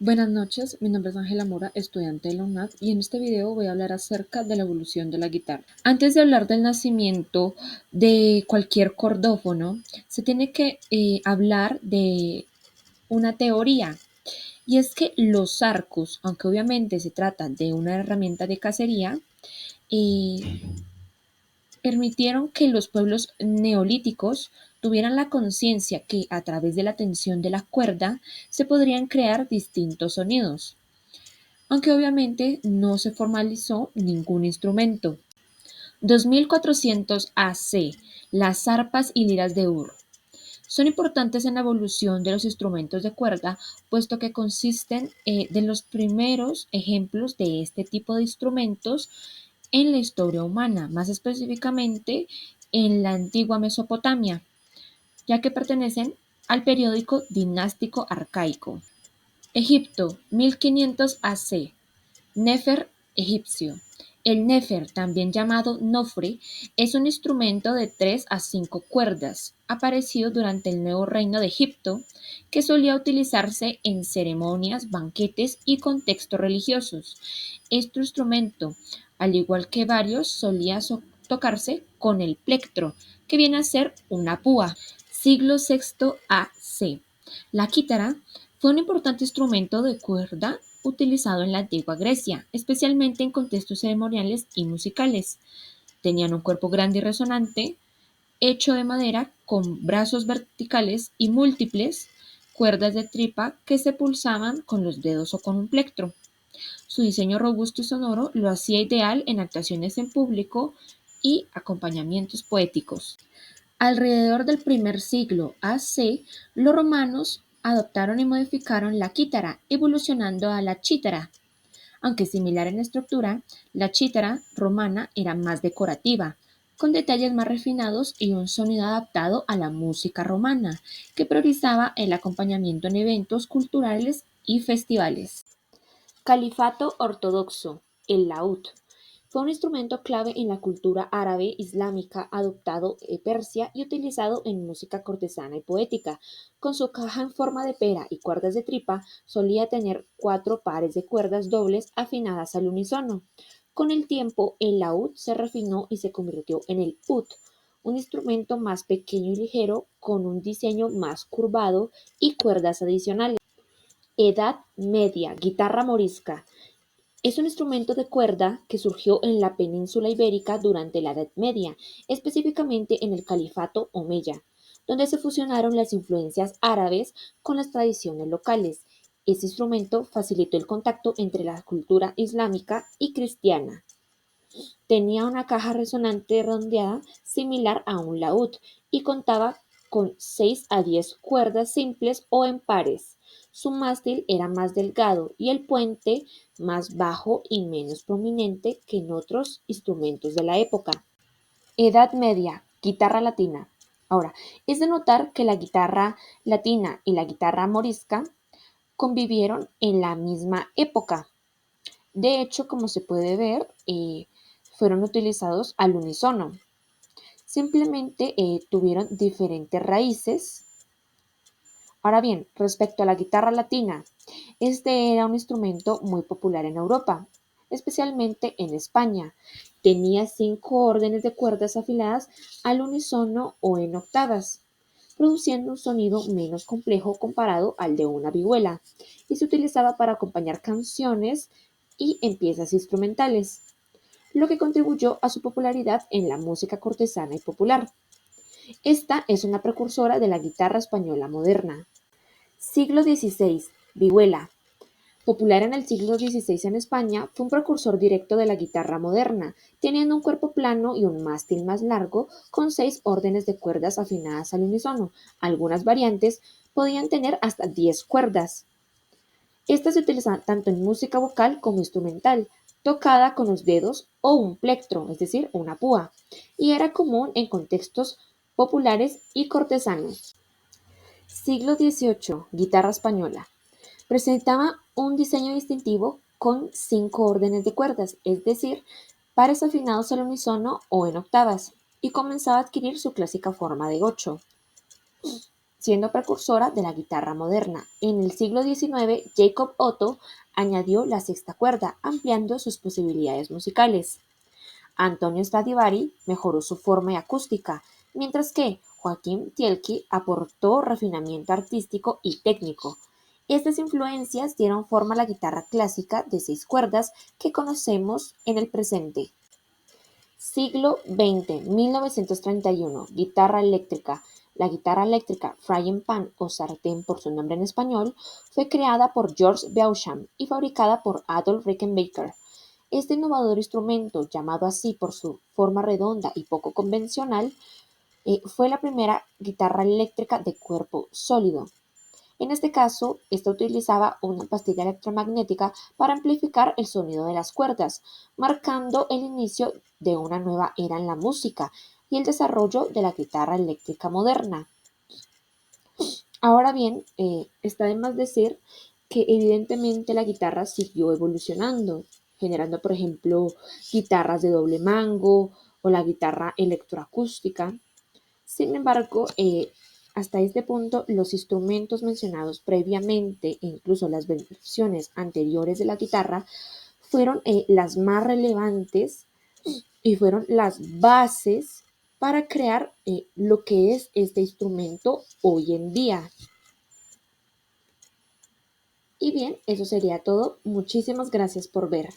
Buenas noches, mi nombre es Ángela Mora, estudiante de la UNAD, y en este video voy a hablar acerca de la evolución de la guitarra. Antes de hablar del nacimiento de cualquier cordófono, se tiene que hablar de una teoría, y es que los arcos, aunque obviamente se trata de una herramienta de cacería, eh, permitieron que los pueblos neolíticos tuvieran la conciencia que a través de la tensión de la cuerda se podrían crear distintos sonidos, aunque obviamente no se formalizó ningún instrumento. 2400 AC, las arpas y liras de Ur. Son importantes en la evolución de los instrumentos de cuerda, puesto que consisten de los primeros ejemplos de este tipo de instrumentos en la historia humana, más específicamente en la antigua Mesopotamia, ya que pertenecen al período dinástico arcaico. Egipto, 1500 AC. Nefer egipcio. El nefer, también llamado nofre, es un instrumento de 3 a 5 cuerdas, aparecido durante el Nuevo Reino de Egipto, que solía utilizarse en ceremonias, banquetes y contextos religiosos. Este instrumento, al igual que varios, solía tocarse con el plectro, que viene a ser una púa. Siglo VI AC. La quítara fue un importante instrumento de cuerda utilizado en la antigua Grecia, especialmente en contextos ceremoniales y musicales. Tenían un cuerpo grande y resonante, hecho de madera con brazos verticales y múltiples cuerdas de tripa que se pulsaban con los dedos o con un plectro. Su diseño robusto y sonoro lo hacía ideal en actuaciones en público y acompañamientos poéticos. Alrededor del primer siglo AC, los romanos adoptaron y modificaron la quítara, evolucionando a la chítara. Aunque similar en estructura, la chítara romana era más decorativa, con detalles más refinados y un sonido adaptado a la música romana, que priorizaba el acompañamiento en eventos culturales y festivales. Califato ortodoxo, el laúd, fue un instrumento clave en la cultura árabe islámica adoptado en Persia y utilizado en música cortesana y poética. Con su caja en forma de pera y cuerdas de tripa, solía tener 4 pares de cuerdas dobles afinadas al unísono. Con el tiempo, el laúd se refinó y se convirtió en el ud, un instrumento más pequeño y ligero, con un diseño más curvado y cuerdas adicionales. Edad Media, guitarra morisca. Es un instrumento de cuerda que surgió en la península ibérica durante la Edad Media, específicamente en el Califato Omeya, donde se fusionaron las influencias árabes con las tradiciones locales. Este instrumento facilitó el contacto entre la cultura islámica y cristiana. Tenía una caja resonante redondeada similar a un laúd y contaba con 6 a 10 cuerdas simples o en pares. Su mástil era más delgado y el puente más bajo y menos prominente que en otros instrumentos de la época. Edad Media, guitarra latina. Ahora, es de notar que la guitarra latina y la guitarra morisca convivieron en la misma época. De hecho, como se puede ver, fueron utilizados al unísono. Simplemente tuvieron diferentes raíces. Ahora bien, respecto a la guitarra latina, este era un instrumento muy popular en Europa, especialmente en España. Tenía 5 órdenes de cuerdas afiladas al unísono o en octavas, produciendo un sonido menos complejo comparado al de una vihuela, y se utilizaba para acompañar canciones y en piezas instrumentales, lo que contribuyó a su popularidad en la música cortesana y popular. Esta es una precursora de la guitarra española moderna. Siglo XVI. Vihuela. Popular en el siglo XVI en España, fue un precursor directo de la guitarra moderna, teniendo un cuerpo plano y un mástil más largo, con 6 órdenes de cuerdas afinadas al unísono. Algunas variantes podían tener hasta 10 cuerdas. Esta se utiliza tanto en música vocal como instrumental, tocada con los dedos o un plectro, es decir, una púa, y era común en contextos populares y cortesanos. Siglo XVIII. Guitarra española. Presentaba un diseño distintivo con 5 órdenes de cuerdas, es decir, pares afinados al unísono o en octavas, y comenzaba a adquirir su clásica forma de 8. siendo precursora de la guitarra moderna. En el siglo XIX, Jacob Otto añadió la sexta cuerda, ampliando sus posibilidades musicales. Antonio Stradivari mejoró su forma y acústica, mientras que Joaquín Tielki aportó refinamiento artístico y técnico. Estas influencias dieron forma a la guitarra clásica de 6 cuerdas que conocemos en el presente. Siglo XX, 1931, guitarra eléctrica. La guitarra eléctrica frying pan o sartén por su nombre en español fue creada por George Beauchamp y fabricada por Adolf Rickenbacker. Este innovador instrumento, llamado así por su forma redonda y poco convencional, fue la primera guitarra eléctrica de cuerpo sólido. En este caso, esta utilizaba una pastilla electromagnética para amplificar el sonido de las cuerdas, marcando el inicio de una nueva era en la música y el desarrollo de la guitarra eléctrica moderna. Ahora bien, está de más decir que evidentemente la guitarra siguió evolucionando, generando, por ejemplo, guitarras de doble mango o la guitarra electroacústica. Sin embargo, hasta este punto, los instrumentos mencionados previamente e incluso las versiones anteriores de la guitarra fueron las más relevantes y fueron las bases para crear lo que es este instrumento hoy en día. Y bien, eso sería todo. Muchísimas gracias por ver.